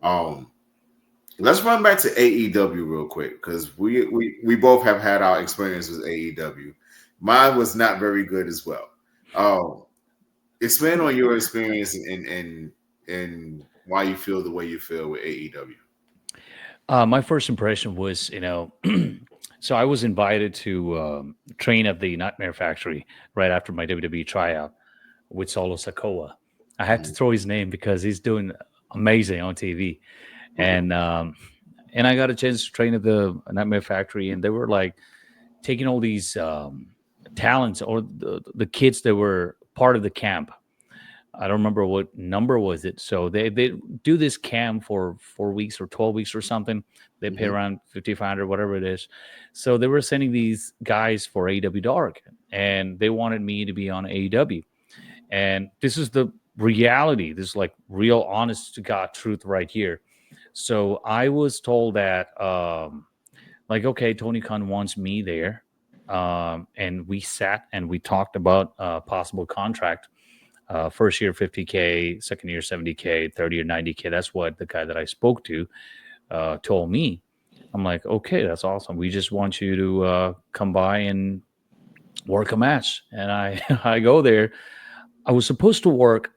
Um, let's run back to AEW real quick because we both have had our experience with AEW. Mine was not very good as well. Um, expand on your experience and why you feel the way you feel with AEW. My first impression was, so I was invited to train at the Nightmare Factory right after my WWE tryout with Solo Sokoa. I had to Mhm. throw his name because he's doing amazing on TV, Okay. and I got a chance to train at the Nightmare Factory, and they were like taking all these talents or the kids that were part of the camp. I don't remember what number was it. So they do this camp for 4 weeks or 12 weeks or something. They pay Hmm. around 5,500, whatever it is. So they were sending these guys for AEW Dark, and they wanted me to be on AEW. And this is the reality. This is like real, honest to God truth right here. So I was told that, like, okay, Tony Khan wants me there. And we sat and we talked about possible contract. First year 50K, second year 70K, third year 90K. That's what the guy that I spoke to told me. I'm like, okay, that's awesome. We just want you to come by and work a match. And I I go there. I was supposed to work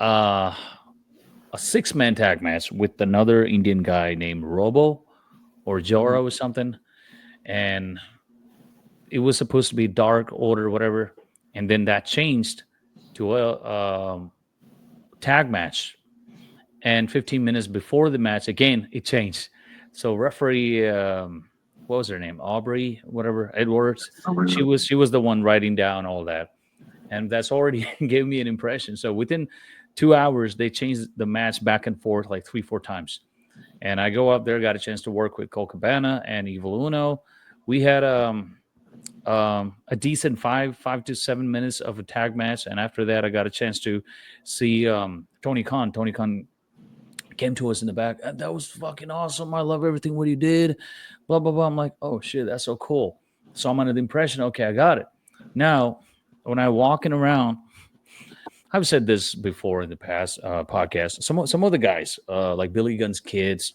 uh, a 6-man tag match with another Indian guy named Robo or Joro or something. And it was supposed to be Dark Order, whatever. And then that changed to a tag match. And 15 minutes before the match, again, it changed. So referee, what was her name? Aubrey, whatever, Edwards. She was the one writing down all that, and that's already gave me an impression. So within 2 hours, they changed the match back and forth like 3, 4 times. And I go up there, got a chance to work with Cole Cabana and Evil Uno. We had a decent 5 to 7 minutes of a tag match, and after that, I got a chance to see Tony Khan. Tony Khan came to us in the back. That was fucking awesome. I love everything what you did. Blah blah blah. I'm like, oh shit, that's so cool. So I'm under the impression, okay, I got it. Now, when I walking around, I've said this before in the past podcast. Some other guys, like Billy Gunn's kids,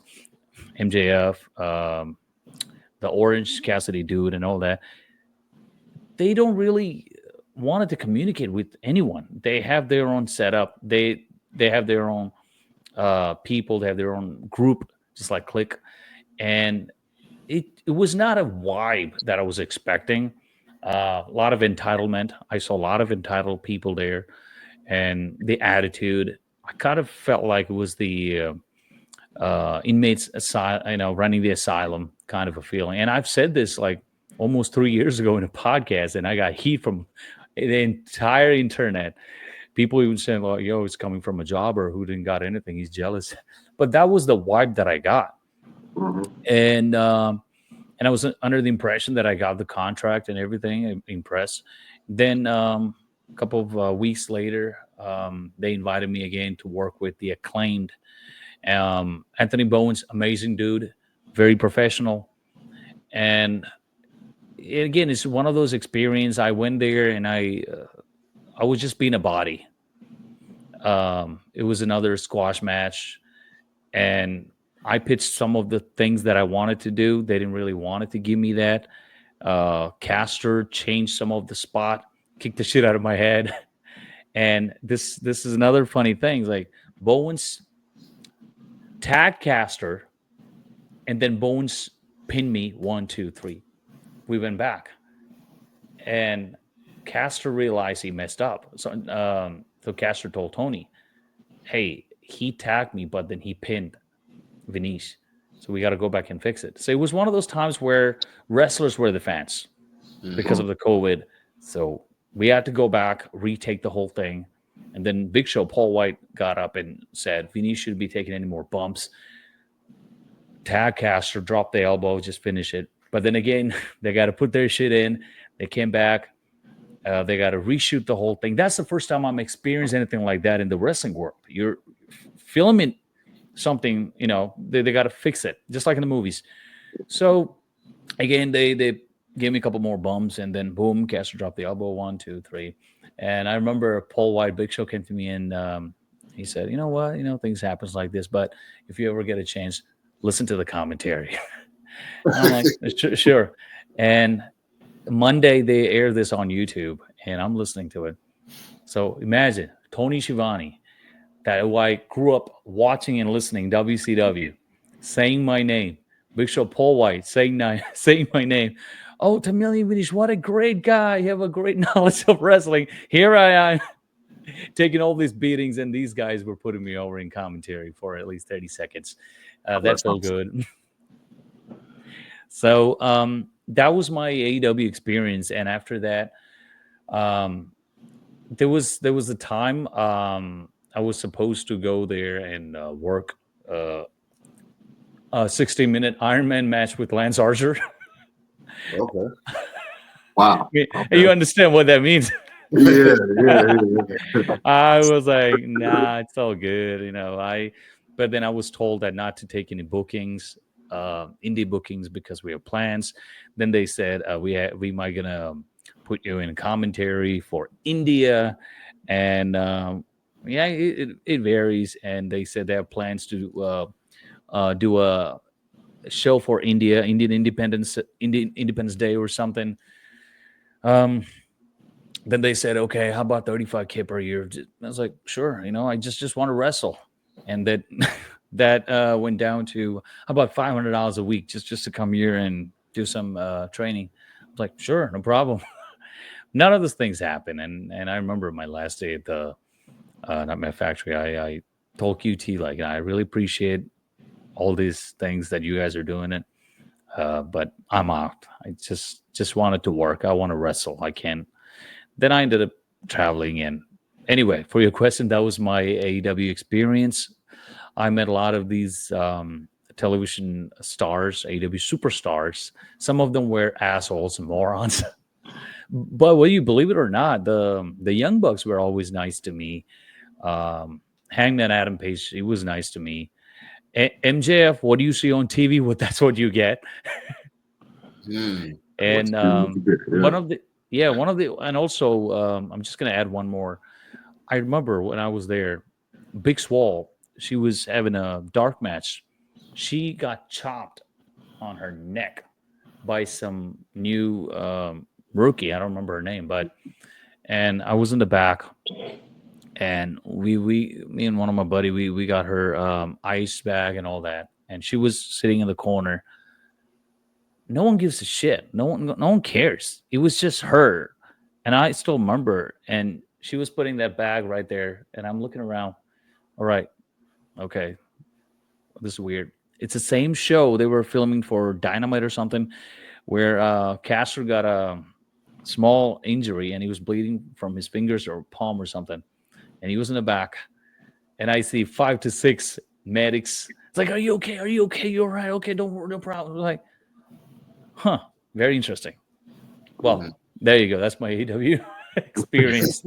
MJF, the Orange Cassidy dude, and all that, they don't really wanted to communicate with anyone. They have their own setup. They have their own people. They have their own group, just like Click, and it was not a vibe that I was expecting. A lot of entitlement. I saw a lot of entitled people there, and the attitude. I kind of felt like it was the inmates asylum, running the asylum kind of a feeling. And I've said this like almost 3 years ago in a podcast, and I got heat from the entire internet. People even saying, "Well, yo, it's coming from a jobber who didn't got anything. He's jealous." But that was the vibe that I got, Hmm. and I was under the impression that I got the contract and everything. Impressed. Then a couple of weeks later, they invited me again to work with the acclaimed Anthony Bowen's amazing dude, very professional, and again, it's one of those experiences. I went there and I was just being a body. It was another squash match, and I pitched some of the things that I wanted to do. They didn't really want it to give me that. Caster changed some of the spot, kicked the shit out of my head, and this is another funny thing. Like Bowen's tag Caster, and then Bowen's pinned me 1, 2, 3. We went back, and Caster realized he messed up. So Caster told Tony, "Hey, he tagged me, but then he pinned Venice. So we got to go back and fix it." So it was one of those times where wrestlers were the fans because Hmm. of the COVID. So we had to go back, retake the whole thing. And then Big Show, Paul White, got up and said, Venice shouldn't be taking any more bumps. Tagcaster dropped the elbow, just finish it. But then again, they got to put their shit in. They came back. They got to reshoot the whole thing. That's the first time I'm experiencing anything like that in the wrestling world. You're filming something, they got to fix it, just like in the movies. So again, they gave me a couple more bumps, and then boom, Caster dropped the elbow, 1, 2, 3. And I remember Paul White, Big Show came to me and He said, "You know what? Things happens like this, but if you ever get a chance, listen to the commentary." And I'm like, Sure." And Monday they air this on YouTube, and I'm listening to it. So imagine Tony Schiavone, that I grew up watching and listening WCW, saying my name. Big Show Paul White saying my name. Oh, Tamilian Vinish, what a great guy! You have a great knowledge of wrestling. Here I am taking all these beatings, and these guys were putting me over in commentary for at least 30 seconds. That That's felt awesome. good. So that was my AEW experience, and after that, um, there was a time I was supposed to go there and work uh, a 60-minute Iron Man match with Lance Archer. Okay. Wow. You Okay. understand what that means? Yeah, yeah, yeah. I was like, nah, it's all good, But then I was told that not to take any bookings, indie bookings, because we have plans. Then they said we might gonna put you in commentary for India, and yeah, it varies. And they said they have plans to do a show for Indian Independence Day or something. Um, then they said, okay, how about 35K per year? I was like, sure, I just want to wrestle. And that that went down to about $500 a week just to come here and do some training. I was like, sure, no problem. None of those things happen. And I remember my last day at the not my factory. I told QT, like, I really appreciate all these things that you guys are doing it. But I'm out. I just wanted to work. I want to wrestle. I can't. Then I ended up traveling in. Anyway, for your question, that was my AEW experience. I met a lot of these television stars, AEW superstars. Some of them were assholes and morons. But whether you believe it or not, the Young Bucks were always nice to me. Hangman Adam Page, he was nice to me. MJF, what do you see on TV? What That's what you get. Hmm. What And you do, what you get. one Yeah. of the yeah, one of the and also I'm just gonna add one more. I remember when I was there, Big Swall, she was having a dark match. She got chopped on her neck by some new rookie. I don't remember her name, but and I was in the back, and we me and one of my buddy, we got her ice bag and all that, and she was sitting in the corner. No one gives a shit. No one cares. It was just her, and I still remember. And she was putting that bag right there, and I'm looking around. All right, okay, this is weird. It's the same show they were filming for Dynamite or something, where Caster got a small injury and he was bleeding from his fingers or palm or something, and he was in the back. And I see 5 to 6 medics. It's like, are you okay? Are you okay? You're right. Okay, don't worry, no problem. Like, huh, very interesting. Mhm. Well, there you go. That's my AW experience.